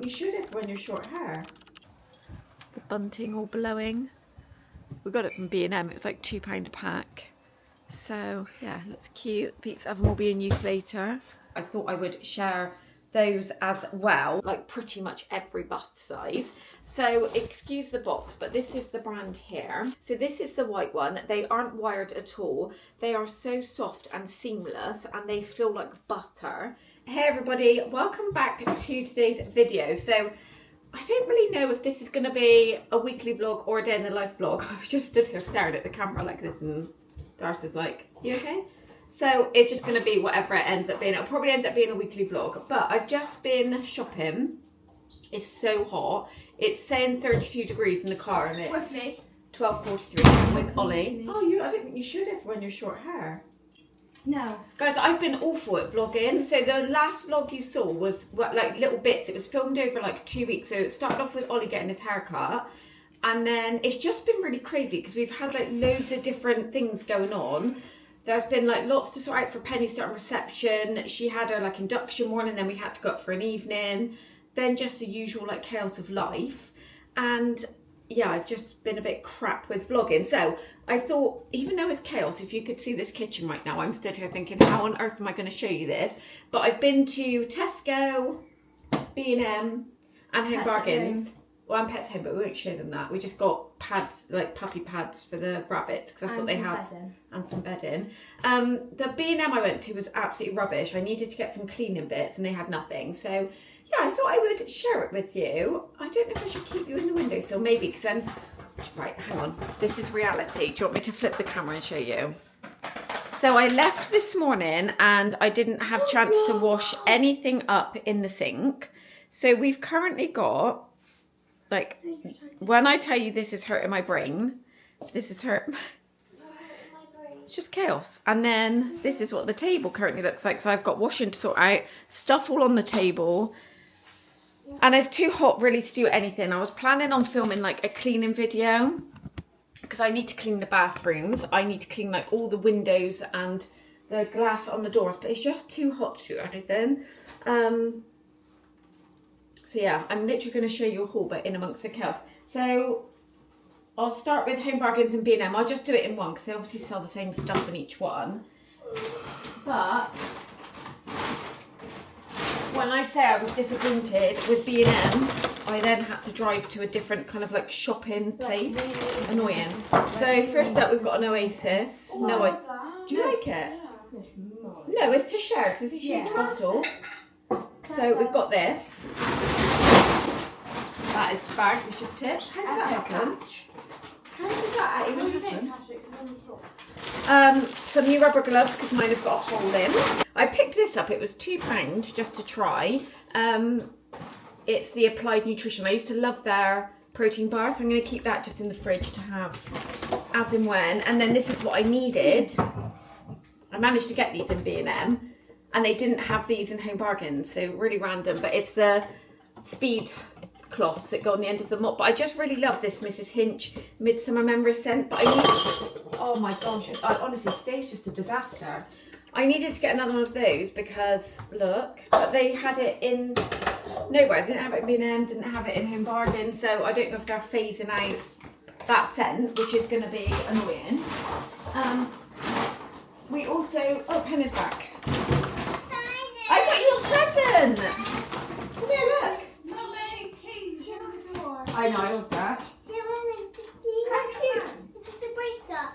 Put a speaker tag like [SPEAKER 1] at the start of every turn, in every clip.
[SPEAKER 1] think you should if when you're short hair.
[SPEAKER 2] The bunting all blowing. We got it from B&M. It was like £2 a pack. So yeah, looks cute. Pete's oven will be in use later. I thought I would share those as well, like pretty much every bust size. So excuse the box, but this is the brand here. So this is the white one. They aren't wired at all. They are so soft and seamless and they feel like butter. Hey everybody, welcome back to today's video. So I don't really know if this is going to be a weekly vlog or a day in the life vlog. I just stood here staring at the camera like this and Darcy's like, you okay? So it's just going to be whatever it ends up being. It'll probably end up being a weekly vlog. But I've just been shopping. It's so hot. It's saying 32 degrees in the car and it's
[SPEAKER 3] with me
[SPEAKER 2] 12:43 with Ollie.
[SPEAKER 1] Oh, I don't think you should if when you're short hair.
[SPEAKER 3] No.
[SPEAKER 2] Guys, I've been awful at vlogging. So the last vlog you saw was like little bits. It was filmed over like 2 weeks. So it started off with Ollie getting his hair cut. And then it's just been really crazy because we've had like loads of different things going on. There's been like lots to sort out for Penny starting reception. She had her like induction morning, then we had to go up for an evening. Then just the usual like chaos of life. And yeah, I've just been a bit crap with vlogging. So I thought, even though it's chaos, if you could see this kitchen right now, I'm stood here thinking, how on earth am I going to show you this? But I've been to Tesco, B&M and Home Bargains. Well, and Pets Home, but we won't show them that. We just got pads, like puppy pads for the rabbits, because that's what they have.
[SPEAKER 3] Bedding.
[SPEAKER 2] And some bedding. The B&M I went to was absolutely rubbish. I needed to get some cleaning bits and they had nothing. So yeah, I thought I would share it with you. I don't know if I should keep you in the windowsill, maybe, because then, right, hang on. This is reality. Do you want me to flip the camera and show you? So I left this morning and I didn't have a chance to wash anything up in the sink. So we've currently got, like, when I tell you this is hurting my brain, this is hurt. It's just chaos. And then this is what the table currently looks like. So I've got washing to sort out, stuff all on the table. And it's too hot really to do anything. I was planning on filming like a cleaning video because I need to clean the bathrooms. I need to clean like all the windows and the glass on the doors, but it's just too hot to do anything. So yeah, I'm literally going to show you a haul, but in amongst the chaos. So I'll start with Home Bargains and B&M. I'll just do it in one because they obviously sell the same stuff in each one. But when I say I was disappointed with B&M, I then had to drive to a different kind of like shopping place. Annoying. So first up, we've got an Oasis. Do you like it? No, it's to share because it's a huge bottle. So we've got this. That is the bag, it's just tips. How did that happen? How did that even happen? Some new rubber gloves because mine have got a hole in. I picked this up, it was £2 just to try. It's the Applied Nutrition. I used to love their protein bar, so I'm going to keep that just in the fridge to have as and when. And then this is what I needed. I managed to get these in B&M. And they didn't have these in Home Bargains, so really random. But it's the speed cloths that go on the end of the mop. But I just really love this Mrs. Hinch Midsummer Memories scent. But I need, oh my gosh, honestly, today's just a disaster. I needed to get another one of those because, look, but they had it in nowhere. They didn't have it in B&M, didn't have it in Home Bargains. So I don't know if they're phasing out that scent, which is going to be annoying. We also, oh, Penny's back. I got you a present! Come here, look. I know, I was that. How cute.
[SPEAKER 3] This is the bracelet.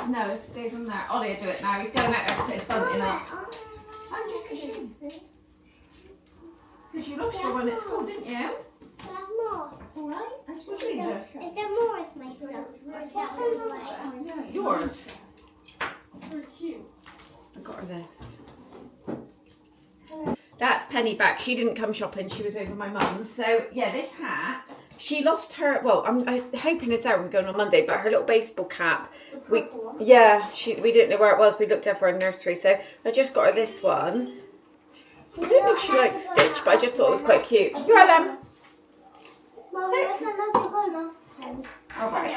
[SPEAKER 2] No, it stays on there. Ollie will do it now. He's going out there to put his bunting up. I'm just because you lost your one at school, didn't you?
[SPEAKER 3] I have more.
[SPEAKER 2] Alright.
[SPEAKER 3] Is there more of my stuff? Or is that one away?
[SPEAKER 2] Yours.
[SPEAKER 1] Very cute.
[SPEAKER 2] I got her this. That's Penny back. She didn't come shopping. She was over my mum's. So yeah, this hat. She lost her. Well, I'm hoping it's there when we're going on Monday. But her little baseball cap. We didn't know where it was. We looked at her in nursery. So I just got her this one. I don't know if she likes Stitch, but I just thought it was quite cute. You are them.
[SPEAKER 3] Mommy, what's another one? again.
[SPEAKER 2] Alright.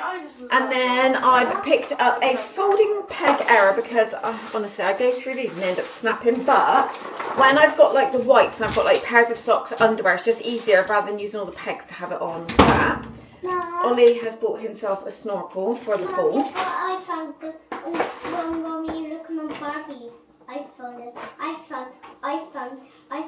[SPEAKER 2] And then I've picked up a folding peg error because honestly I go through these and end up snapping, but when I've got like the whites and I've got like pairs of socks, underwear, it's just easier rather than using all the pegs to have it on that. Ollie has bought himself a snorkel for the pool.
[SPEAKER 3] Guess what I found when you look at my Barbie. I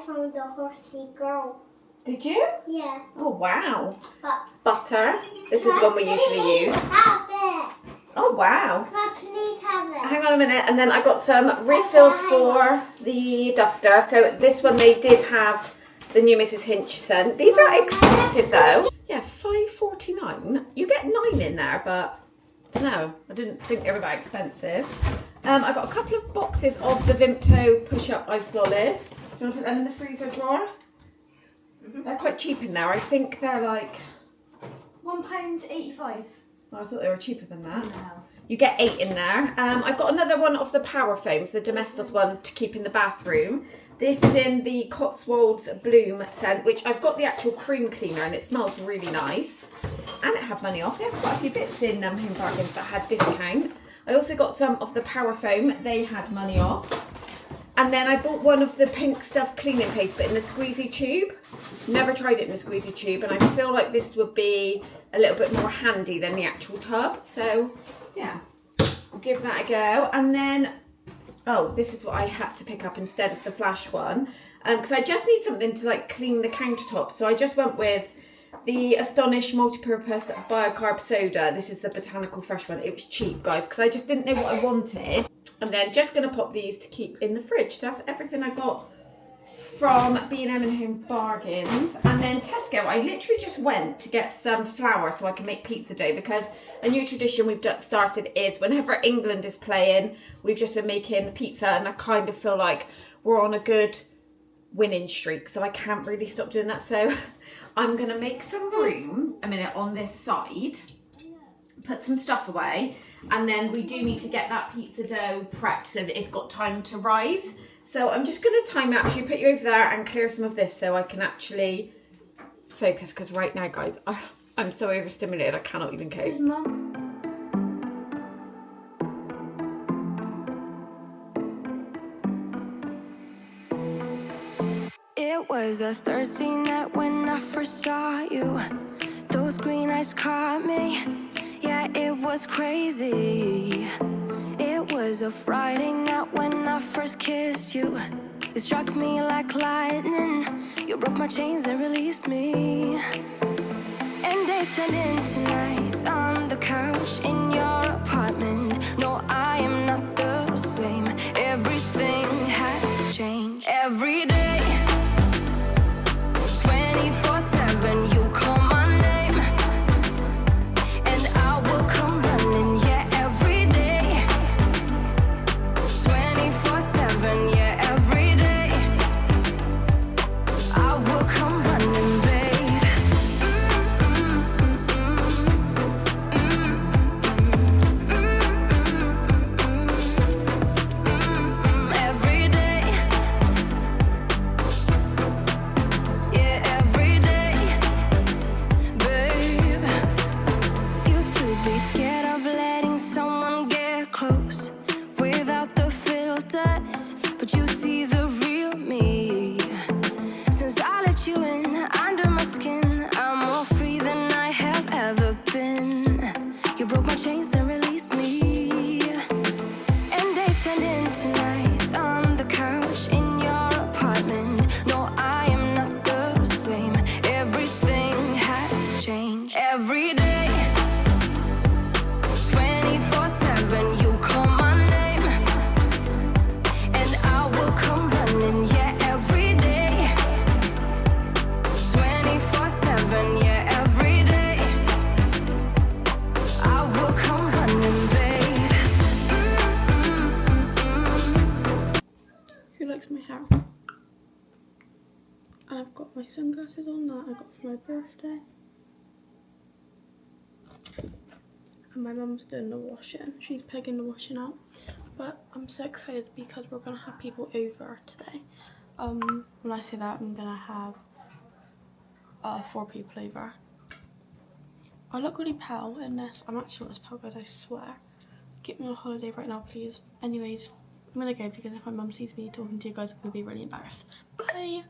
[SPEAKER 3] found the horsey girl.
[SPEAKER 2] Did you?
[SPEAKER 3] Yeah.
[SPEAKER 2] Oh wow.
[SPEAKER 3] But
[SPEAKER 2] Butter. This is the one we usually use.
[SPEAKER 3] Have it.
[SPEAKER 2] Oh wow.
[SPEAKER 3] Can I please have it?
[SPEAKER 2] Hang on a minute, and then I got some refills for the duster. So this one they did have the new Mrs. Hinch scent. These are expensive though. Yeah, $5.49. You get 9 in there, but I don't know. I didn't think they were that expensive. I got a couple of boxes of the Vimto push-up ice lollies. Do you want to put them in the freezer drawer? They're quite cheap in there. I think they're like
[SPEAKER 4] £1.85.
[SPEAKER 2] Well, I thought they were cheaper than that.
[SPEAKER 4] No.
[SPEAKER 2] You get 8 in there. I've got another one of the Power Foams, the Domestos one to keep in the bathroom. This is in the Cotswolds Bloom scent, which I've got the actual cream cleaner and it smells really nice. And it had money off. They had quite a few bits in Home Bargains that had discount. I also got some of the Power Foam. They had money off. And then I bought one of the Pink Stuff cleaning paste, but in the squeezy tube. Never tried it in the squeezy tube, and I feel like this would be a little bit more handy than the actual tub. So, yeah, I'll give that a go. And then, oh, this is what I had to pick up instead of the Flash one, because I just need something to like clean the countertop. So I just went with the Astonish multi-purpose bicarb soda. This is the botanical fresh one. It was cheap, guys, because I just didn't know what I wanted. And then just going to pop these to keep in the fridge. That's everything I got from B&M and Home Bargains. And then Tesco, I literally just went to get some flour so I can make pizza dough, because a new tradition we've started is whenever England is playing, we've just been making pizza, and I kind of feel like we're on a good winning streak, so I can't really stop doing that. So I'm going to make some room a minute on this side, put some stuff away, and then we do need to get that pizza dough prepped so that it's got time to rise. So I'm just going to time it. Actually put you over there and clear some of this so I can actually focus, because right now, guys, I'm so overstimulated I cannot even cope.
[SPEAKER 5] It was a Thursday night when I first saw you. Those green eyes caught me. Yeah, it was crazy. It was a Friday night when I first kissed you. You struck me like lightning. You broke my chains and released me. And days turned into nights on the couch in your apartment. No, I am not the same. Everything has changed. Every day, 24/7, you call my name, and I will come running. Yeah, every day, 24/7. Yeah, every day, I will come running, babe. Every day, yeah, every day, babe. Used to be scared of letting someone get close without the filters, but you see the real me. Since I let you in under my skin, I'm more free than I have ever been. You broke my chains and released me. And days turned into nights on the couch in your apartment. No, I am not the same. Everything has changed. Every day, 24/7, you call my name, and I will come running. Yeah, every day, 24/7. Yeah, every day, I will come running, babe.
[SPEAKER 4] Who likes my hair? And I've got my sunglasses on that I got for my birthday. And my mum's doing the washing. She's pegging the washing out. But I'm so excited because we're gonna have people over today. When I say that, I'm gonna have 4 people over. I look really pale in this. I'm actually not as pale, guys, I swear. Get me on holiday right now, please. Anyways, I'm gonna go because if my mum sees me talking to you guys, I'm gonna be really embarrassed. Bye.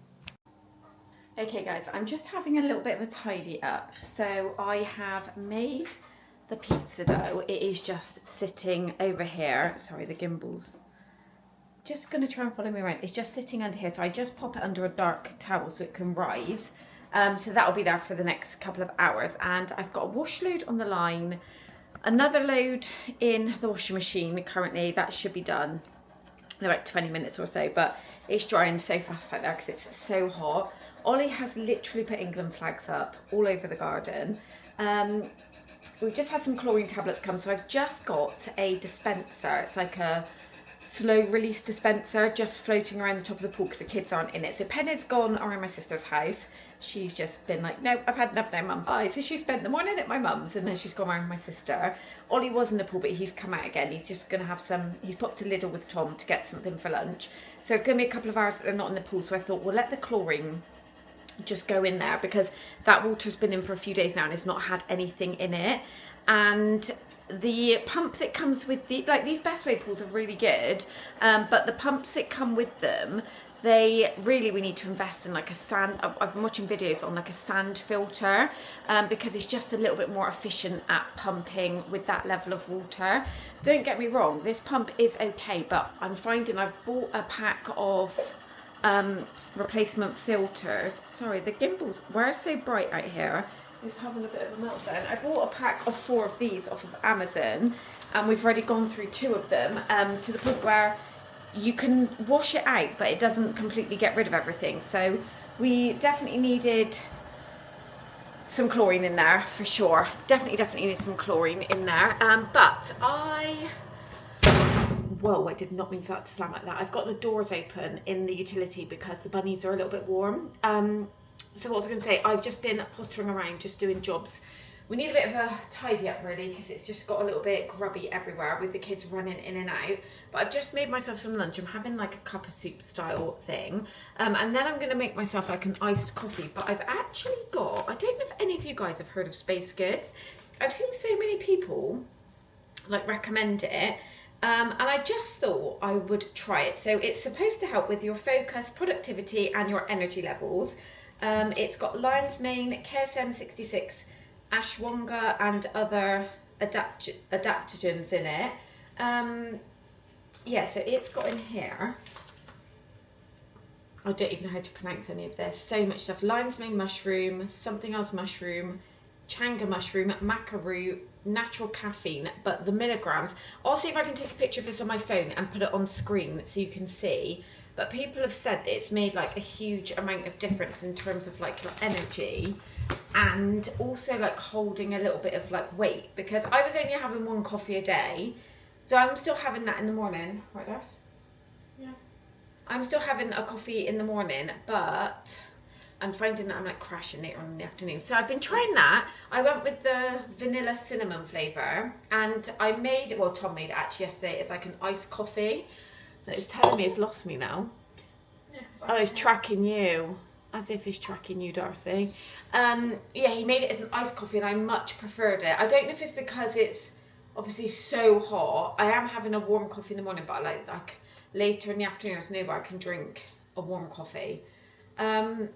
[SPEAKER 2] Okay guys, I'm just having a little bit of a tidy up. So I have made the pizza dough. It is just sitting over here. Sorry, the gimbal's just going to try and follow me around. It's just sitting under here. So I just pop it under a dark towel so it can rise. So that'll be there for the next couple of hours. And I've got a wash load on the line, another load in the washing machine currently. That should be done in about 20 minutes or so, but it's drying so fast out there because it's so hot. Ollie has literally put England flags up all over the garden. We've just had some chlorine tablets come, so I've just got a dispenser. It's like a slow release dispenser just floating around the top of the pool because the kids aren't in it. So Penny's gone around my sister's house. She's just been like, no, I've had enough now, mum, bye. So she spent the morning at my mum's and then she's gone around with my sister. Ollie was in the pool, but he's come out again. He's just going to have some, he's popped to Lidl with Tom to get something for lunch. So it's going to be a couple of hours that they're not in the pool. So I thought, we'll let the chlorine just go in there because that water's been in for a few days now and it's not had anything in it. And the pump that comes with the, like, these Best Way pools are really good, but the pumps that come with them, we need to invest in like a sand. I've been watching videos on like a sand filter because it's just a little bit more efficient at pumping with that level of water. Don't get me wrong, this pump is okay, but I'm finding I've bought a pack of replacement filters. Sorry, the gimbals were so bright out here. It's having a bit of a meltdown. I bought a pack of 4 of these off of Amazon and we've already gone through 2 of them to the point where you can wash it out but it doesn't completely get rid of everything. So we definitely needed some chlorine in there for sure. Definitely need some chlorine in there. Whoa, I did not mean for that to slam like that. I've got the doors open in the utility because the bunnies are a little bit warm. So what was I going to say? I've just been pottering around, just doing jobs. We need a bit of a tidy up really because it's just got a little bit grubby everywhere with the kids running in and out. But I've just made myself some lunch. I'm having like a cup of soup style thing. And then I'm going to make myself like an iced coffee. But I've actually got, I don't know if any of you guys have heard of Space Goods. I've seen so many people like recommend it. And I just thought I would try it. So it's supposed to help with your focus, productivity and your energy levels. It's got lion's mane, KSM 66, ashwagandha and other adaptogens in it. Yeah, so it's got in here, I don't even know how to pronounce any of this, so much stuff. Lion's mane mushroom, something else mushroom, changa mushroom, maca root, natural caffeine, but the milligrams, I'll see if I can take a picture of this on my phone and put it on screen so you can see. But people have said that it's made like a huge amount of difference in terms of like your energy and also like holding a little bit of like weight, because I was only having 1 coffee a day. So I'm still having that in the morning. Right, guys? Yeah. I'm still having a coffee in the morning, but I'm finding that I'm like crashing later on in the afternoon. So I've been trying that. I went with the vanilla cinnamon flavour and I made, well, Tom made it actually yesterday. It's like an iced coffee. It's telling me it's lost me now. Yeah, oh, he's tracking you. As if he's tracking you, Darcy. Yeah, he made it as an iced coffee and I much preferred it. I don't know if it's because it's obviously so hot. I am having a warm coffee in the morning, but I like later in the afternoon, there's no way I can drink a warm coffee. So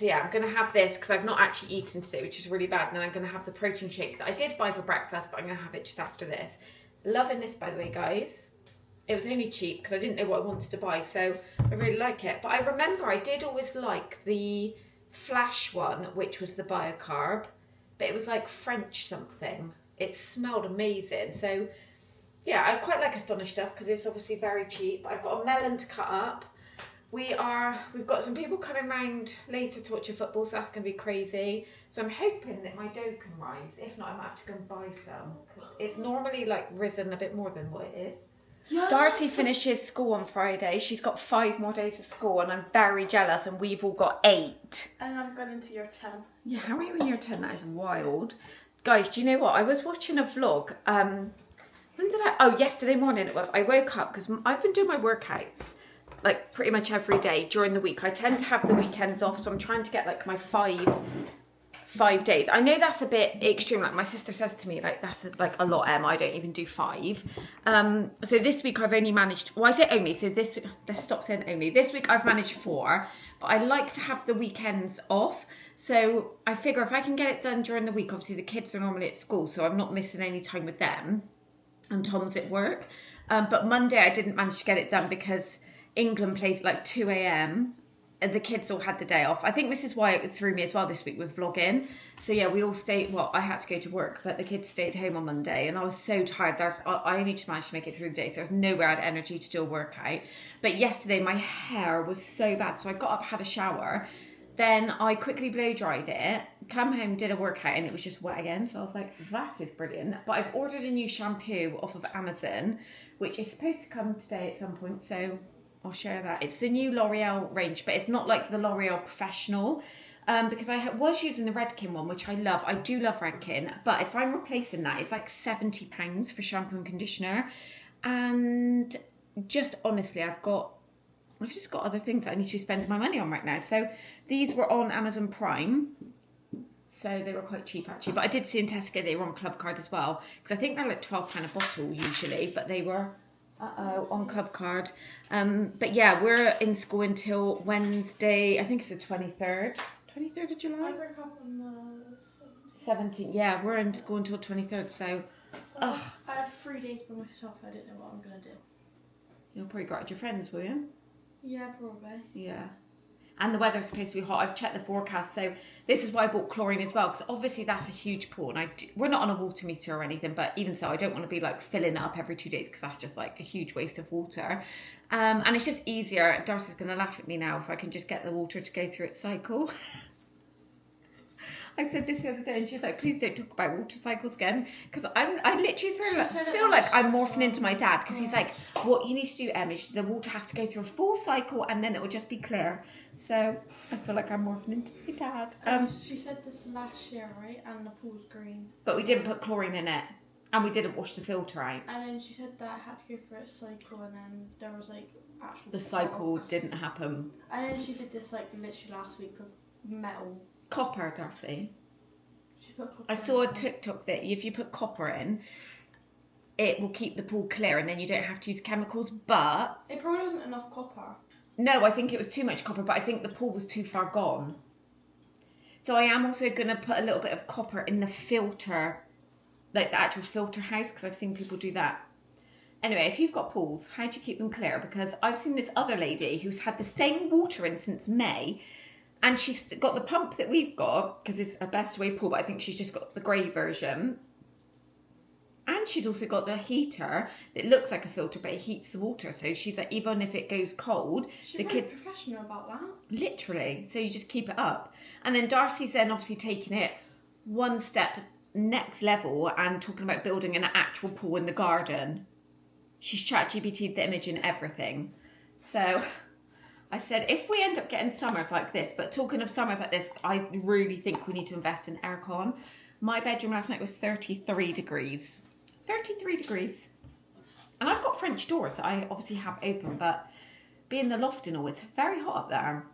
[SPEAKER 2] yeah, I'm going to have this because I've not actually eaten today, which is really bad. And then I'm going to have the protein shake that I did buy for breakfast, but I'm going to have it just after this. Loving this, by the way, guys. It was only cheap because I didn't know what I wanted to buy, so I really like it. But I remember I did always like the Flash one, which was the biocarb, but it was like French something. It smelled amazing. So yeah, I quite like Astonish stuff because it's obviously very cheap. I've got a melon to cut up. We've got some people coming round later to watch a football, so that's going to be crazy. So I'm hoping that my dough can rise. If not, I might have to go and buy some. It's normally like risen a bit more than what it is. Yes. Darcy finishes school on Friday. She's got 5 more days of school and I'm very jealous, and we've all got 8.
[SPEAKER 4] And I'm going into year 10.
[SPEAKER 2] Yeah, how are you in year 10? That is wild. Guys, do you know what? I was watching a vlog. Yesterday morning it was. I woke up because I've been doing my workouts like pretty much every day during the week. I tend to have the weekends off, so I'm trying to get like my 5 5 days. I know that's a bit extreme. Like my sister says to me, like that's like a lot, Em. I don't even do 5. So this week I've only managed, well I say only, so this, let's stop saying only. This week I've managed 4, but I like to have the weekends off. So I figure if I can get it done during the week, obviously the kids are normally at school, so I'm not missing any time with them. And Tom's at work. But Monday I didn't manage to get it done because England played at like 2 a.m. The kids all had the day off. I think this is why it threw me as well this week with vlogging. So yeah, we all stayed, well, I had to go to work, but the kids stayed home on Monday and I was so tired. I only just managed to make it through the day, so there was nowhere I had energy to still work out. But yesterday my hair was so bad, so I got up, had a shower, then I quickly blow dried it, come home, did a workout, and it was just wet again. So I was like, that is brilliant. But I've ordered a new shampoo off of Amazon, which is supposed to come today at some point, so I'll share that. It's the new L'Oreal range, but it's not like the L'Oreal Professional, because I was using the Redken one, which I love. I do love Redken, but if I'm replacing that, it's like £70 for shampoo and conditioner. And just honestly, I've just got other things that I need to be spending my money on right now. So these were on Amazon Prime. So they were quite cheap actually. But I did see in Tesco they were on Club Card as well. Because I think they're like £12 a bottle usually. But they were on Club Card. But yeah, we're in school until Wednesday. I think it's the 23rd. 23rd of July?
[SPEAKER 4] I break up on the
[SPEAKER 2] 17th. Yeah, we're in school until 23rd. So
[SPEAKER 4] I had 3 days by myself. I didn't know what I'm going to do.
[SPEAKER 2] you'll probably go out with your friends, will you?
[SPEAKER 4] Yeah, probably.
[SPEAKER 2] Yeah. And the weather's supposed to be hot. I've checked the forecast, so this is why I bought chlorine as well, because obviously that's a huge pool, and we're not on a water meter or anything, but even so, I don't want to be like filling it up every 2 days, because that's just like a huge waste of water. And it's just easier. Darcy's going to laugh at me now if I can just get the water to go through its cycle. I said this the other day, and she's like, please don't talk about water cycles again, because I literally feel like I'm morphing into my dad, because he's like, what you need to do, Em, is the water has to go through a full cycle and then it will just be clear. So I feel like I'm morphing into my dad.
[SPEAKER 4] She said this last year, right? And the pool's green.
[SPEAKER 2] But we didn't put chlorine in it, and we didn't wash the filter out.
[SPEAKER 4] And then she said that it had to go through its cycle, and then there was like actual
[SPEAKER 2] The cycle
[SPEAKER 4] box.
[SPEAKER 2] didn't happen.
[SPEAKER 4] And then she did this like literally last week with metal.
[SPEAKER 2] Copper, Darcy.
[SPEAKER 4] She put copper
[SPEAKER 2] I saw a
[SPEAKER 4] in.
[SPEAKER 2] TikTok that if you put copper in, it will keep the pool clear, and then you don't have to use chemicals. But
[SPEAKER 4] It probably wasn't enough copper.
[SPEAKER 2] no, I think it was too much copper, but I think the pool was too far gone. So I am also going to put a little bit of copper in the filter, like the actual filter house, because I've seen people do that. Anyway, if you've got pools, how do you keep them clear? Because I've seen this other lady who's had the same water in since May, and she's got the pump that we've got, because it's a Best Way pool, but I think she's just got the grey version. And she's also got the heater that looks like a filter, but it heats the water. So she's like, even if it goes cold,
[SPEAKER 4] She's very professional about that.
[SPEAKER 2] literally, so you just keep it up. And then Darcy's then obviously taking it one step next level and talking about building an actual pool in the garden. She's ChatGPT'd the image and everything. So I said, if we end up getting summers like this, but talking of summers like this, I really think we need to invest in aircon. My bedroom last night was 33 degrees. 33 degrees. And I've got French doors that I obviously have open, but being the loft and all, it's very hot up there.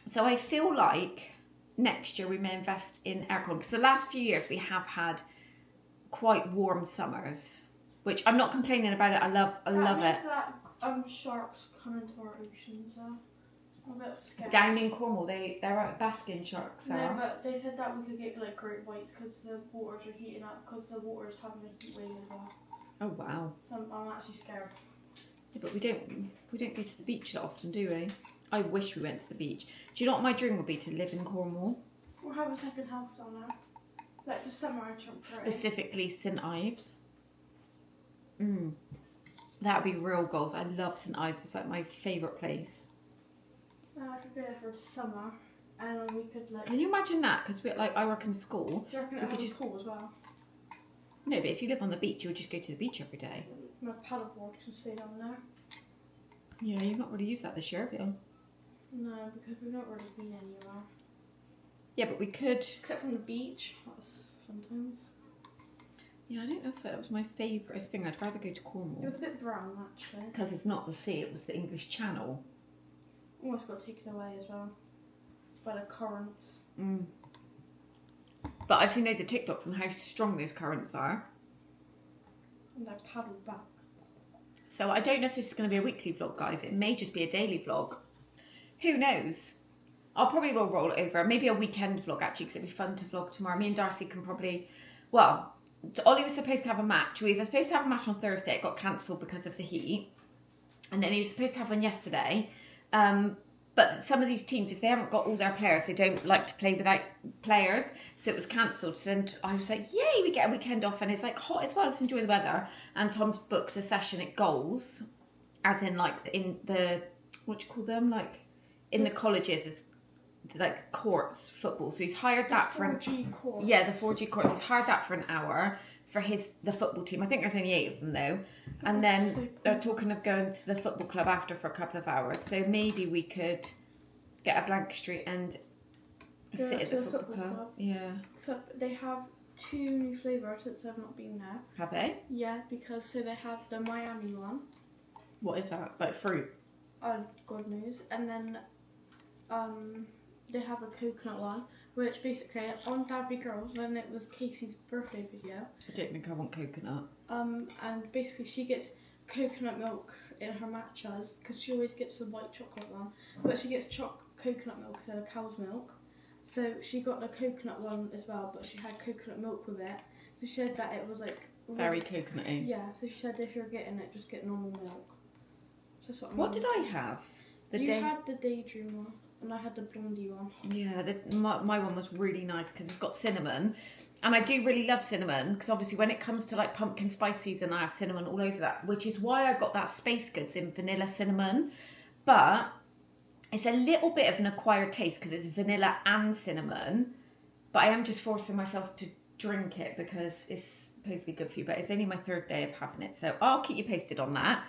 [SPEAKER 2] So I feel like next year we may invest in aircon, because the last few years we have had quite warm summers, which I'm not complaining about it. I love it.
[SPEAKER 4] That sharks come into our oceans. I'm a bit scared.
[SPEAKER 2] Down in Cornwall, they're out basking sharks.
[SPEAKER 4] No,
[SPEAKER 2] Are.
[SPEAKER 4] but they said that we could get like great whites because the waters are heating up, because the water's having a heat wave as well.
[SPEAKER 2] Oh wow.
[SPEAKER 4] So I'm actually scared.
[SPEAKER 2] Yeah, but we don't go to the beach that often, do we? I wish we went to the beach. Do you know what my dream would be? To live in Cornwall.
[SPEAKER 4] We'll have a second house down there. Like just somewhere temporary.
[SPEAKER 2] Specifically St Ives. That would be real goals. I love St Ives. It's like my favourite place.
[SPEAKER 4] I could go there for summer, and we could like.
[SPEAKER 2] Can you imagine that? Because I work in school.
[SPEAKER 4] Do you reckon
[SPEAKER 2] we
[SPEAKER 4] it
[SPEAKER 2] could
[SPEAKER 4] was
[SPEAKER 2] just
[SPEAKER 4] cool as well?
[SPEAKER 2] No, but if you live on the beach, you would just go to the beach every day.
[SPEAKER 4] My paddleboard can stay down there.
[SPEAKER 2] Yeah, you've not really used that this year, have you?
[SPEAKER 4] No, because we've not really been anywhere.
[SPEAKER 2] Yeah, but we could.
[SPEAKER 4] Except from the beach. That was fun times.
[SPEAKER 2] Yeah, I don't know if that was my favourite thing. I'd rather go to Cornwall.
[SPEAKER 4] It was a bit brown actually.
[SPEAKER 2] Because it's not the sea, it was the English Channel.
[SPEAKER 4] Almost got taken away as well by the currents.
[SPEAKER 2] but I've seen loads of TikToks on how strong those currents are.
[SPEAKER 4] And I paddled back.
[SPEAKER 2] So I don't know if this is going to be a weekly vlog, guys. It may just be a daily vlog. Who knows? I'll probably will roll it over. Maybe a weekend vlog, actually, because it'd be fun to vlog tomorrow. Me and Darcy can probably... Well, Ollie was supposed to have a match. We were supposed to have a match on Thursday. It got cancelled because of the heat. And then he was supposed to have one yesterday. But some of these teams, if they haven't got all their players, they don't like to play without players. So it was cancelled. So then I was like, yay, we get a weekend off. And it's like hot as well. Let's enjoy the weather. And Tom's booked a session at Goals. As in like in the, what do you call them? Like in the colleges, is like courts, football. So he's hired that for...
[SPEAKER 4] 4G course.
[SPEAKER 2] Yeah, the 4G courts. He's hired that for an hour for the football team. I think there's only 8 of them though. And then
[SPEAKER 4] so
[SPEAKER 2] they're talking of going to the football club after for a couple of hours. So maybe we could get a blank street and
[SPEAKER 4] Go
[SPEAKER 2] sit at
[SPEAKER 4] to
[SPEAKER 2] the football club. Yeah.
[SPEAKER 4] Except they have 2 new flavours since I've not been there.
[SPEAKER 2] Have they?
[SPEAKER 4] Yeah, because so they have the Miami one.
[SPEAKER 2] What is that? Like fruit?
[SPEAKER 4] Oh, God knows. And then they have a coconut one, which basically on Dabby Girls, when it was Casey's birthday video.
[SPEAKER 2] I don't think I want coconut.
[SPEAKER 4] And basically she gets coconut milk in her matchas because she always gets the white chocolate one, but she gets coconut milk instead of cow's milk. So she got the coconut one as well, but she had coconut milk with it. So she said that it was like
[SPEAKER 2] very coconutty.
[SPEAKER 4] Yeah. So she said if you're getting it, just get normal milk. So that's
[SPEAKER 2] what did I have?
[SPEAKER 4] You had the Daydream one. And I had the blondie one.
[SPEAKER 2] Yeah, my one was really nice because it's got cinnamon. And I do really love cinnamon because obviously when it comes to like pumpkin spice season, I have cinnamon all over that, which is why I got that Space Goods in vanilla cinnamon. But it's a little bit of an acquired taste because it's vanilla and cinnamon. But I am just forcing myself to drink it because it's supposedly good for you. But it's only my 3rd day of having it. So I'll keep you posted on that.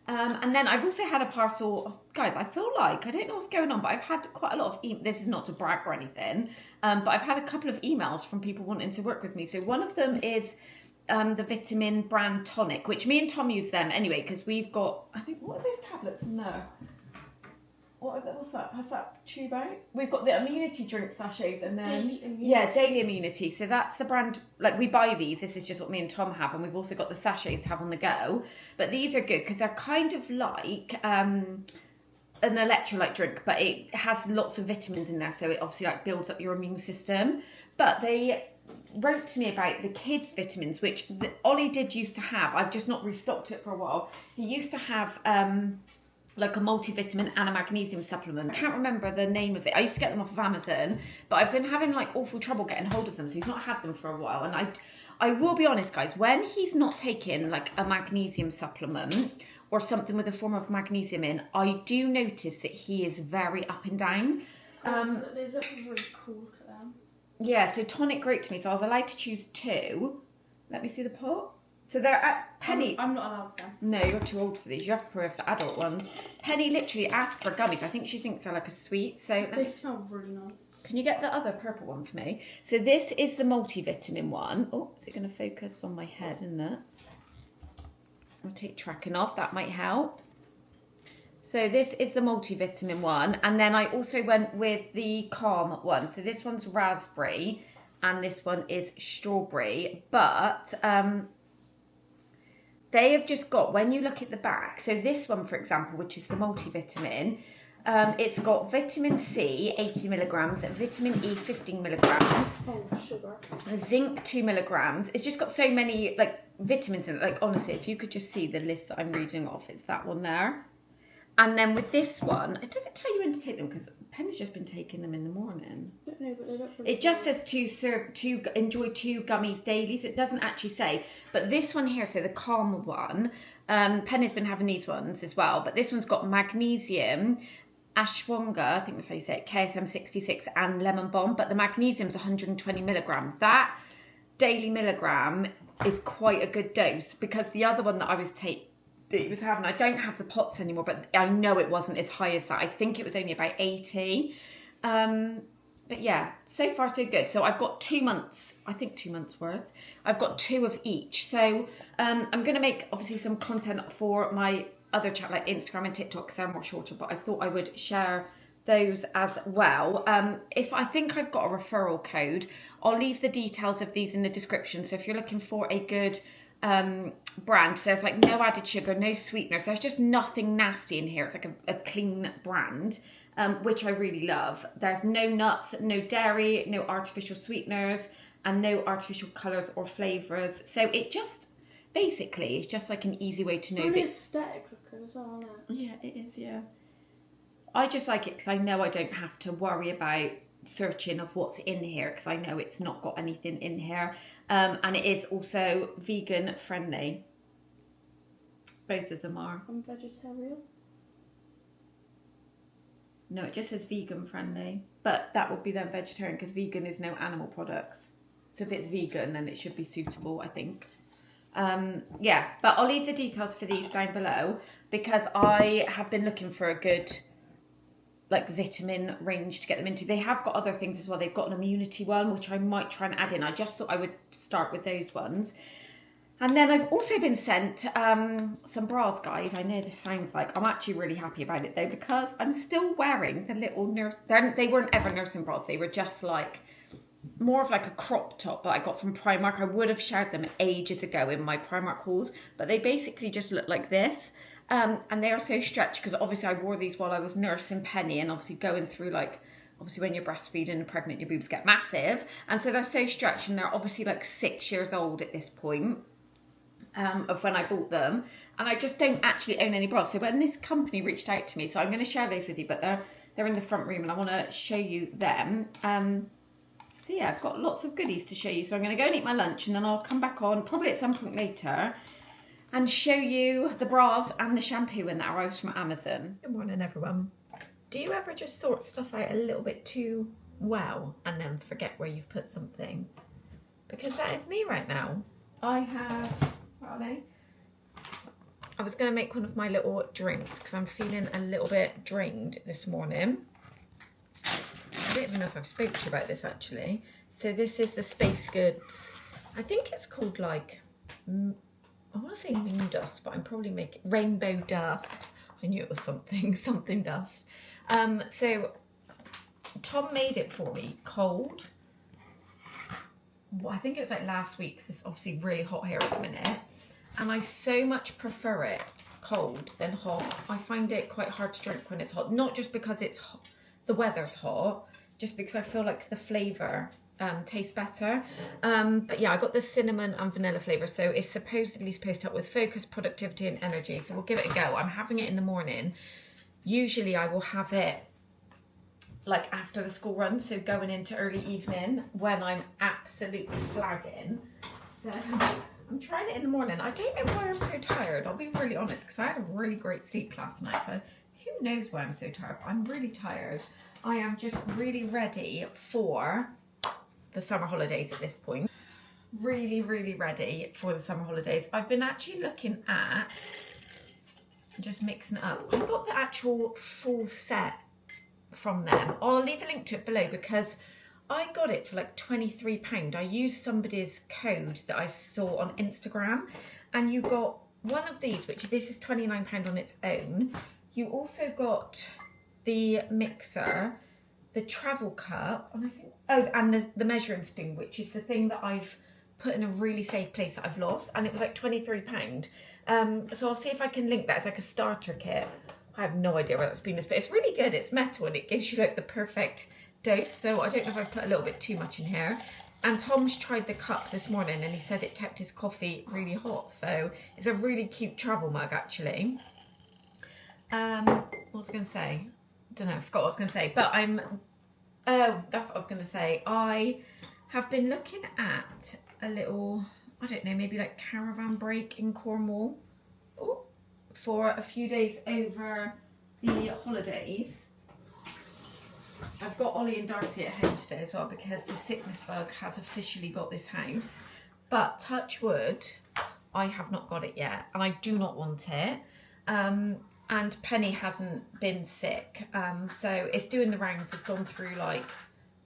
[SPEAKER 2] And then I've also had a parcel of, guys, I feel like, I don't know what's going on, but I've had quite a lot of, this is not to brag or anything, but I've had a couple of emails from people wanting to work with me. So one of them is the vitamin brand tonic, which me and Tom use them anyway, because we've got, I think, what are those tablets in there? What's that? Has that tube out? We've got the immunity drink sachets and then...
[SPEAKER 4] Daily Immunity.
[SPEAKER 2] Yeah, Daily Immunity. So that's the brand, like we buy these. This is just what me and Tom have. And we've also got the sachets to have on the go. But these are good because they're kind of like an electrolyte drink, but it has lots of vitamins in there. So it obviously like builds up your immune system. But they wrote to me about the kids' vitamins, which Ollie did used to have. I've just not restocked it for a while. He used to have... like a multivitamin and a magnesium supplement. I can't remember the name of it. I used to get them off of Amazon, but I've been having like awful trouble getting hold of them, so he's not had them for a while. And I will be honest, guys, when he's not taking like a magnesium supplement or something with a form of magnesium in, I do notice that he is very up and down.
[SPEAKER 4] They look really cool, look at them.
[SPEAKER 2] Yeah, so tonic wrote to me, so I was allowed to choose 2. Let me see the pot. So they're at Penny.
[SPEAKER 4] I'm not allowed them.
[SPEAKER 2] No, you're too old for these. You have to prefer the adult ones. Penny literally asked for gummies. I think she thinks they're like a sweet. So
[SPEAKER 4] they smell really nice.
[SPEAKER 2] Can you get the other purple one for me? So this is the multivitamin one. Oh, is it going to focus on my head, isn't it? I'll take tracking off. That might help. So this is the multivitamin one. And then I also went with the calm one. So this one's raspberry and this one is strawberry. But... they have just got, when you look at the back, so this one, for example, which is the multivitamin, it's got vitamin C, 80 milligrams, vitamin E, 15 milligrams.
[SPEAKER 4] Oh, sugar.
[SPEAKER 2] Zinc, 2 milligrams. It's just got so many, like, vitamins in it. Like, honestly, if you could just see the list that I'm reading off, it's that one there. And then with this one, it doesn't tell you when to take them because Penny's just been taking them in the morning.
[SPEAKER 4] I don't know, but they look really
[SPEAKER 2] It just says enjoy 2 gummies daily, so it doesn't actually say. But this one here, so the calm one, Penny's been having these ones as well, but this one's got magnesium, ashwagandha, I think that's how you say it, KSM 66 and lemon balm, but the magnesium's 120 milligrams. That daily milligram is quite a good dose because the other one that I was having, I don't have the pots anymore, but I know it wasn't as high as that. I think it was only about 80. But yeah, so far so good. So I've got 2 months, I think 2 months worth. I've got 2 of each. So I'm going to make obviously some content for my other chat like Instagram and TikTok because they're more shorter, but I thought I would share those as well. If I think I've got a referral code, I'll leave the details of these in the description. So if you're looking for a good brand, there's like no added sugar, no sweeteners, there's just nothing nasty in here. It's like a clean brand, which I really love. There's no nuts, no dairy, no artificial sweeteners, and no artificial colours or flavours. So it just, basically, it's just like an easy way to know
[SPEAKER 4] Really
[SPEAKER 2] that.
[SPEAKER 4] aesthetic looking as well, isn't it?
[SPEAKER 2] Yeah, it is, yeah. I just like it because I know I don't have to worry about searching of what's in here, because I know it's not got anything in here. And it is also vegan friendly. Both of them are.
[SPEAKER 4] I'm vegetarian.
[SPEAKER 2] No, it just says vegan friendly. But that would be then vegetarian, because vegan is no animal products. So if it's vegan, then it should be suitable, I think. Yeah, but I'll leave the details for these down below, because I have been looking for a good like vitamin range to get them into. They have got other things as well. They've got an immunity one, which I might try and add in. I just thought I would start with those ones. And then I've also been sent some bras, guys. I know this sounds like, I'm actually really happy about it though, because I'm still wearing the little nurse, they weren't ever nursing bras. They were just like, more of like a crop top that I got from Primark. I would have shared them ages ago in my Primark hauls, but they basically just look like this. And they are so stretched, because obviously I wore these while I was nursing Penny, and obviously going through like, obviously when you're breastfeeding and pregnant, your boobs get massive. And so they're so stretched, and they're obviously like 6 years old at this point of when I bought them. And I just don't actually own any bras. So when this company reached out to me, so I'm going to share those with you, but they're in the front room and I want to show you them. So yeah, I've got lots of goodies to show you. So I'm going to go and eat my lunch, and then I'll come back on probably at some point later and show you the bras and the shampoo when that arrives from Amazon. Good morning, everyone. Do you ever just sort stuff out a little bit too well and then forget where you've put something? Because that is me right now. I have, what are they? I was going to make one of my little drinks because I'm feeling a little bit drained this morning. I don't even know if I've spoken to you about this actually. So this is the Space Goods. I think it's called like, I want to say moon dust, but I'm probably making rainbow dust. I knew it was something dust. So Tom made it for me cold. Well, I think it was like last week, because it's obviously really hot here at the minute. And I so much prefer it cold than hot. I find it quite hard to drink when it's hot. Not just because it's hot, the weather's hot, just because I feel like the flavour tastes better. But yeah, I got the cinnamon and vanilla flavour, so it's supposedly supposed to help with focus, productivity and energy. So we'll give it a go. I'm having it in the morning. Usually I will have it like after the school run, so going into early evening when I'm absolutely flagging. So I'm trying it in the morning. I don't know why I'm so tired, I'll be really honest, because I had a really great sleep last night, so who knows why I'm so tired. I'm really tired. I am just really ready for the summer holidays at this point. Really, really ready for the summer holidays. I've been actually looking at, just mixing it up. I got the actual full set from them. I'll leave a link to it below because I got it for like £23. I used somebody's code that I saw on Instagram, and you got one of these, which this is £29 on its own. You also got the mixer, the travel cup, and I think, oh, and the measuring spoon, which is the thing that I've put in a really safe place that I've lost, and it was like £23. So I'll see if I can link that as like a starter kit. I have no idea where that spoon is, but it's really good. It's metal and it gives you like the perfect dose. So I don't know if I put a little bit too much in here. And Tom's tried the cup this morning and he said it kept his coffee really hot. So it's a really cute travel mug actually. What was I going to say? I don't know, I forgot what I was going to say. But that's what I was going to say. I have been looking at a little, I don't know, maybe like caravan break in Cornwall. Ooh. For a few days over the holidays. I've got Ollie and Darcy at home today as well because the sickness bug has officially got this house. But touch wood, I have not got it yet and I do not want it. And Penny hasn't been sick. So it's doing the rounds. It's gone through like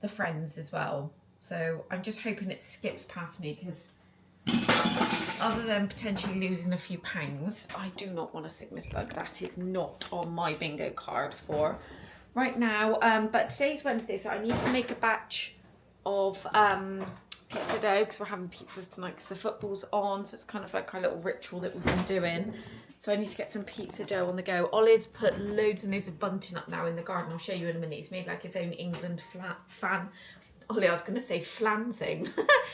[SPEAKER 2] the friends as well. So I'm just hoping it skips past me because other than potentially losing a few pounds, I do not want a sickness bug. That is not on my bingo card for right now. But today's Wednesday, so I need to make a batch of pizza dough because we're having pizzas tonight because the football's on. So it's kind of like our little ritual that we've been doing. So I need to get some pizza dough on the go. Ollie's put loads and loads of bunting up now in the garden. I'll show you in a minute. He's made like his own England fan. Ollie, I was going to say flansing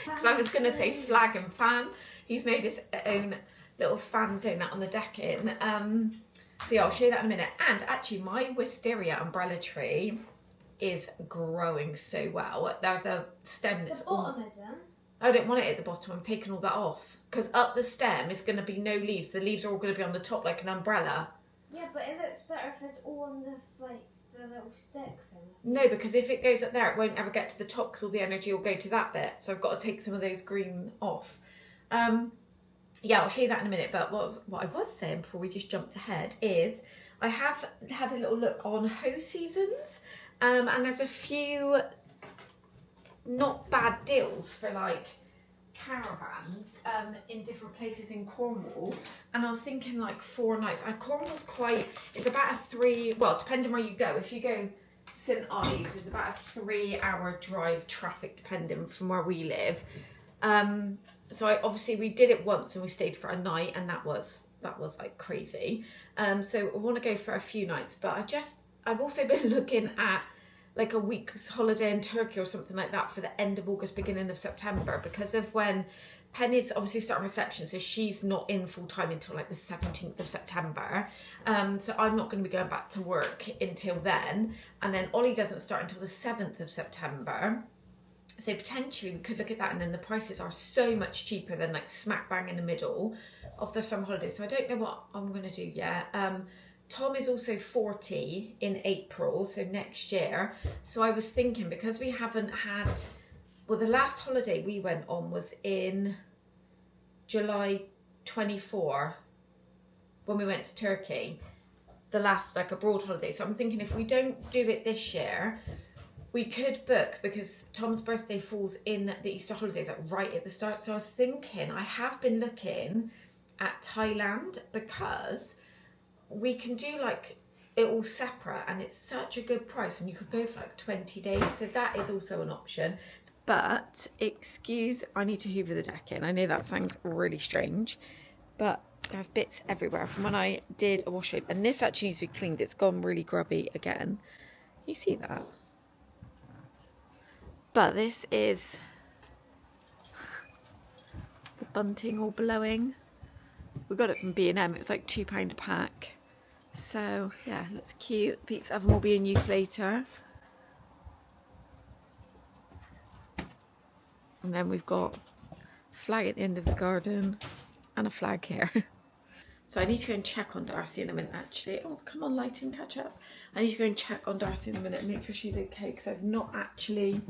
[SPEAKER 2] because I was going to say flag and fan. He's made his own little fan zone out on the decking. So yeah, I'll show you that in a minute. And actually my wisteria umbrella tree is growing so well. There's a stem that's
[SPEAKER 3] The bottom isn't.
[SPEAKER 2] I don't want it at the bottom. I'm taking all that off because up the stem is going to be no leaves. The leaves are all going to be on the top like an umbrella.
[SPEAKER 3] Yeah, but it looks better if it's all on the little stick thing.
[SPEAKER 2] No, because if it goes up there, it won't ever get to the top because all the energy will go to that bit. So I've got to take some of those green off. Yeah, I'll show you that in a minute. But what I was saying before we just jumped ahead is I have had a little look on hose seasons, and there's a few not bad deals for like caravans in different places in Cornwall. And I was thinking like 4 nights. And Cornwall's it's about a 3, well, depending where you go. If you go St Ives, it's about a 3-hour drive, traffic dependent from where we live. So obviously we did it once and we stayed for a night, and that was like crazy. So I want to go for a few nights, but I've also been looking at like a week's holiday in Turkey or something like that for the end of August, beginning of September, because of when Penny's obviously starting reception, so she's not in full time until like the 17th of September. So I'm not going to be going back to work until then, and then Ollie doesn't start until the 7th of September. So potentially we could look at that, and then the prices are so much cheaper than like smack bang in the middle of the summer holidays. So I don't know what I'm going to do yet. Tom is also 40 in April, so next year. So I was thinking, because we haven't had, well, the last holiday we went on was in July 24 when we went to Turkey, the last like abroad holiday. So I'm thinking if we don't do it this year, we could book, because Tom's birthday falls in the Easter holidays, like right at the start. So I was thinking, I have been looking at Thailand because we can do like it all separate and it's such a good price, and you could go for like 20 days. So that is also an option. But I need to hoover the deck in. I know that sounds really strange, but there's bits everywhere from when I did a wash and this actually needs to be cleaned. It's gone really grubby again. You see that? But this is the bunting all blowing. We got it from B&M. It was like £2 a pack. So yeah, looks cute. Pizza oven will be in use later. And then we've got a flag at the end of the garden and a flag here. So I need to go and check on Darcy in a minute actually. Oh, come on, lighting, catch up. I need to go and check on Darcy in a minute and make sure she's okay, because I've not actually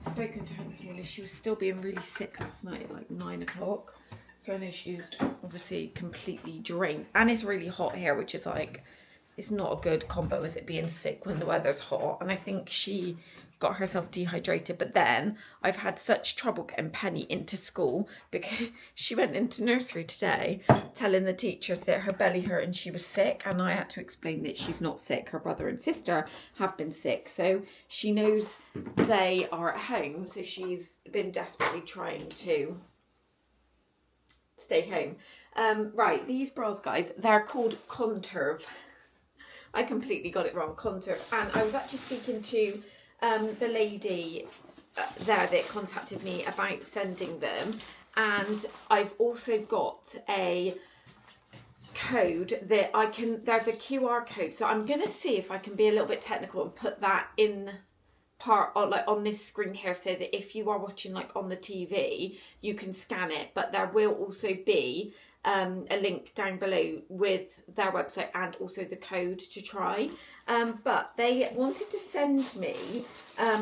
[SPEAKER 2] spoken to her this morning. She was still being really sick last night at like 9 o'clock. So I know she's obviously completely drained. And it's really hot here, which is like, it's not a good combo, is it, being sick when the weather's hot. And I think she got herself dehydrated. But then I've had such trouble getting Penny into school because she went into nursery today telling the teachers that her belly hurt and she was sick. And I had to explain that she's not sick. Her brother and sister have been sick. So she knows they are at home. So she's been desperately trying to stay home. Right, these bras, guys, they're called Conturve. I completely got it wrong, Conturve. And I was actually speaking to the lady there that contacted me about sending them, and I've also got a code that there's a QR code, so I'm gonna see if I can be a little bit technical and put that in on this screen here, so that if you are watching like on the TV you can scan it, but there will also be a link down below with their website and also the code to try. But they wanted to send me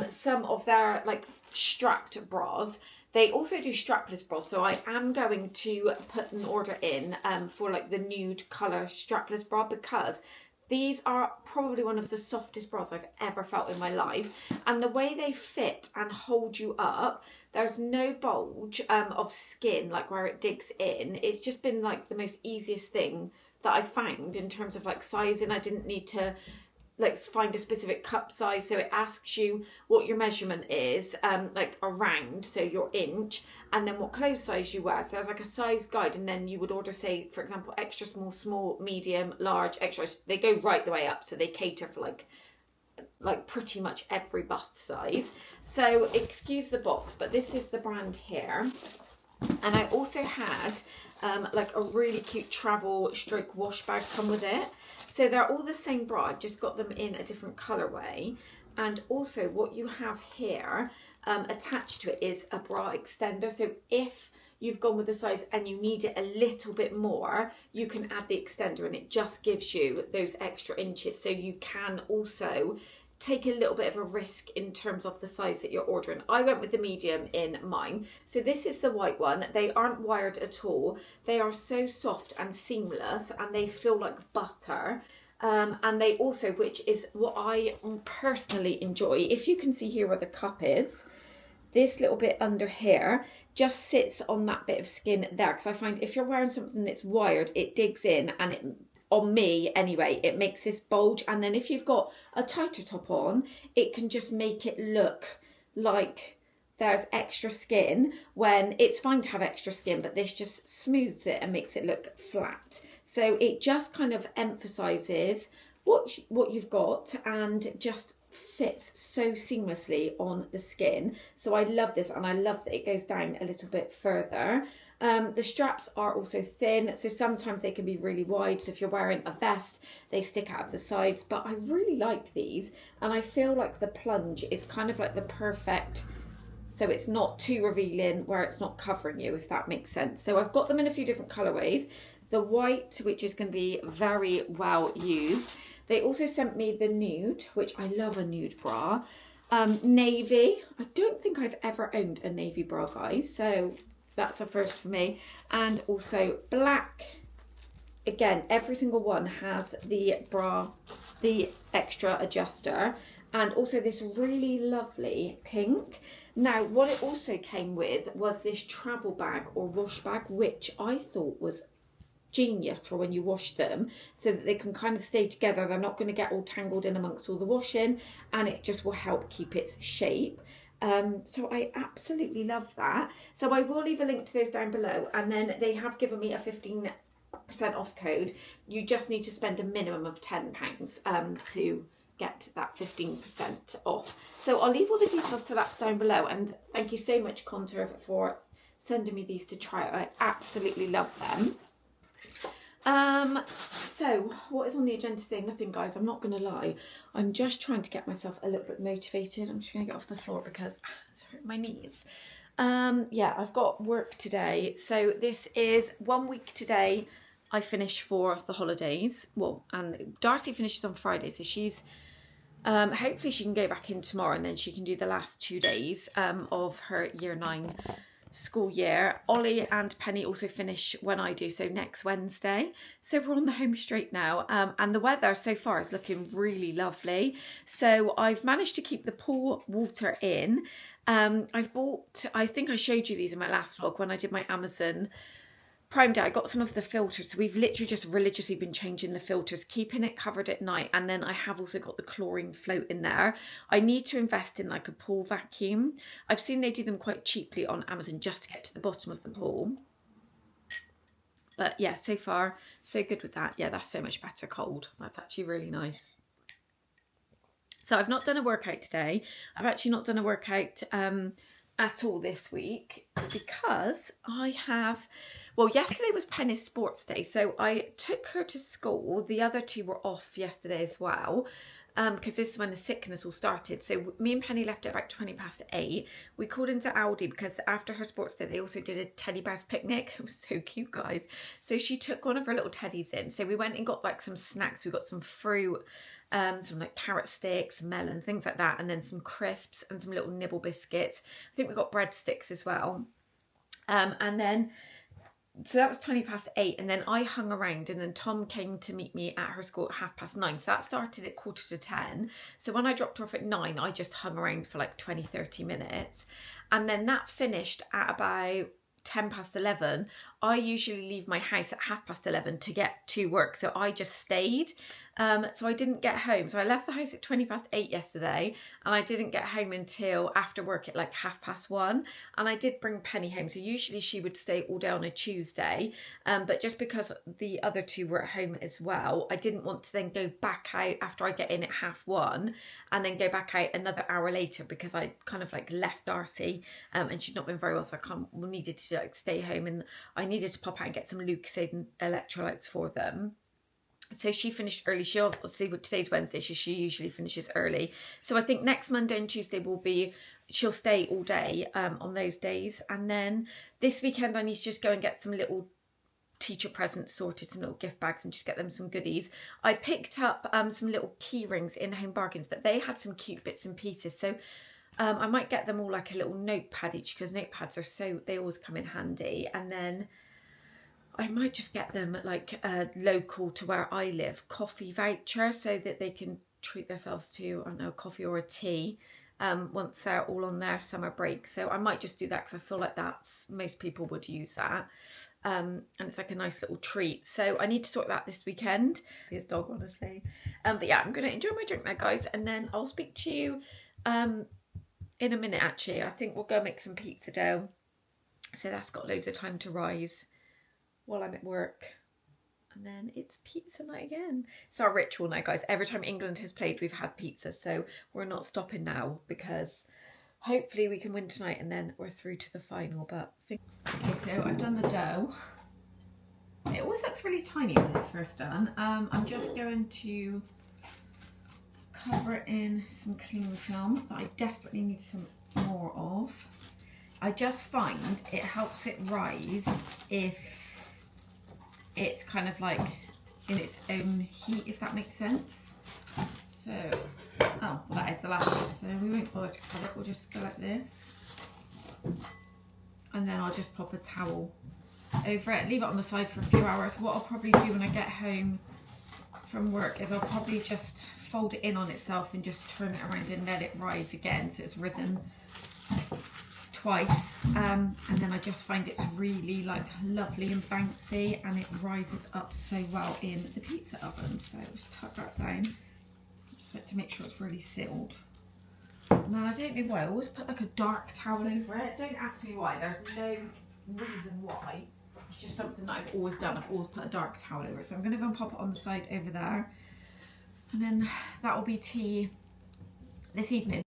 [SPEAKER 2] some of their like strapped bras. They also do strapless bras, so I am going to put an order in for like the nude colour strapless bra, because these are probably one of the softest bras I've ever felt in my life. And the way they fit and hold you up, there's no bulge of skin, like where it digs in. It's just been like the most easiest thing that I found in terms of like sizing. I didn't need to like find a specific cup size, so it asks you what your measurement is, like around, so your inch, and then what clothes size you wear. So there's like a size guide, and then you would order, say for example, extra small, small, medium, large, extra. They go right the way up, so they cater for like pretty much every bust size. So excuse the box, but this is the brand here. And I also had like a really cute travel stroke wash bag come with it. So they're all the same bra, I've just got them in a different colourway. And also what you have here attached to it is a bra extender. So if you've gone with the size and you need it a little bit more, you can add the extender, and it just gives you those extra inches. So you can also take a little bit of a risk in terms of the size that you're ordering. I went with the medium in mine. So this is the white one. They aren't wired at all. They are so soft and seamless, and they feel like butter. And they also, which is what I personally enjoy, if you can see here where the cup is, this little bit under here just sits on that bit of skin there, because I find if you're wearing something that's wired, it digs in, and it, on me anyway, it makes this bulge. And then if you've got a tighter top on, it can just make it look like there's extra skin, when it's fine to have extra skin, but this just smooths it and makes it look flat. So it just kind of emphasizes what you've got, and just fits so seamlessly on the skin. So I love this, and I love that it goes down a little bit further. The straps are also thin, so sometimes they can be really wide. So if you're wearing a vest, they stick out of the sides. But I really like these, and I feel like the plunge is kind of like the perfect, so it's not too revealing where it's not covering you, if that makes sense. So I've got them in a few different colorways. The white, which is going to be very well used. They also sent me the nude, which I love a nude bra. Navy, I don't think I've ever owned a navy bra, guys, so that's a first for me. And also black. Again, every single one has the bra, the extra adjuster, and also this really lovely pink. Now, what it also came with was this travel bag or wash bag, which I thought was genius for when you wash them, so that they can kind of stay together. They're not going to get all tangled in amongst all the washing, and it just will help keep its shape. So I absolutely love that. So I will leave a link to those down below, and then they have given me a 15% off code. You just need to spend a minimum of £10 to get that 15% off. So I'll leave all the details to that down below, and thank you so much, Contour, for sending me these to try. I absolutely love them. So what is on the agenda today? Nothing, guys, I'm not gonna lie. I'm just trying to get myself a little bit motivated. I'm just gonna get off the floor because it's hurting my knees. Yeah, I've got work today. So this is 1 week today. I finish for the holidays. Well, and Darcy finishes on Friday, so she's hopefully she can go back in tomorrow, and then she can do the last 2 days of her year 9 school year. Ollie and Penny also finish when I do, so next Wednesday. So we're on the home straight now, and the weather so far is looking really lovely. So I've managed to keep the pool water in. I've bought, I think I showed you these in my last vlog when I did my Amazon Prime Day. I got some of the filters, so we've literally just religiously been changing the filters, keeping it covered at night, and then I have also got the chlorine float in there. I need to invest in like a pool vacuum. I've seen they do them quite cheaply on Amazon just to get to the bottom of the pool. But yeah, so far so good with that. Yeah, that's so much better cold. That's actually really nice. So I've not done a workout today. I've actually not done a workout at all this week, because I have, well, yesterday was Penny's sports day, so I took her to school. The other two were off yesterday as well, because this is when the sickness all started. So me and Penny left at about 8:20. We called into Aldi because after her sports day they also did a teddy bears picnic. It was so cute, guys. So she took one of her little teddies in, so we went and got like some snacks. We got some fruit, some like carrot sticks, melon, things like that, and then some crisps and some little nibble biscuits. I think we got breadsticks as well. And then, so that was 8:20, and then I hung around, and then Tom came to meet me at her school at 9:30. So that started at 9:45. So when I dropped her off at 9, I just hung around for like 20-30 minutes, and then that finished at about 11:10. I usually leave my house at 11:30 to get to work, so I just stayed So I didn't get home. So I left the house at 8:20 yesterday, and I didn't get home until after work at like 1:30. And I did bring Penny home. So usually she would stay all day on a Tuesday, but just because the other two were at home as well, I didn't want to then go back out after I get in at 1:30 and then go back out another hour later, because I kind of like left Darcy and she'd not been very well, so I needed to like stay home, and I needed to pop out and get some Lucozade and electrolytes for them. So she finished early. She obviously, today's Wednesday, so she usually finishes early. So I think next Monday and Tuesday she'll stay all day on those days. And then this weekend I need to just go and get some little teacher presents sorted, some little gift bags, and just get them some goodies. I picked up some little key rings in Home Bargains, but they had some cute bits and pieces. So I might get them all like a little notepad each, because notepads they always come in handy. And then I might just get them like a local to where I live coffee voucher, so that they can treat themselves to, I don't know, a coffee or a tea once they're all on their summer break. So I might just do that, because I feel like most people would use that. And it's like a nice little treat. So I need to sort that this weekend. His dog, honestly. But yeah, I'm going to enjoy my drink now, guys. And then I'll speak to you in a minute, actually. I think we'll go make some pizza dough. So that's got loads of time to rise while I'm at work. And then it's pizza night again. It's our ritual now, guys. Every time England has played, we've had pizza. So we're not stopping now, because hopefully we can win tonight and then we're through to the final. But okay, so I've done the dough. It always looks really tiny when it's first done. I'm just going to cover it in some cling film that I desperately need some more of. I just find it helps it rise if it's kind of like in its own heat, if that makes sense. So, oh, well, that is the last bit, so we won't bother to cut it, we'll just go like this. And then I'll just pop a towel over it, leave it on the side for a few hours. What I'll probably do when I get home from work is I'll probably just fold it in on itself and just turn it around and let it rise again, so it's risen twice. And then I just find it's really like lovely and bouncy, and it rises up so well in the pizza oven. So just tuck that down, just like to make sure it's really sealed. Now I don't know why I always put like a dark towel over it. Don't ask me why, there's no reason why. It's just something that I've always done. I've always put a dark towel over it. So I'm going to go and pop it on the side over there, and then that will be tea this evening.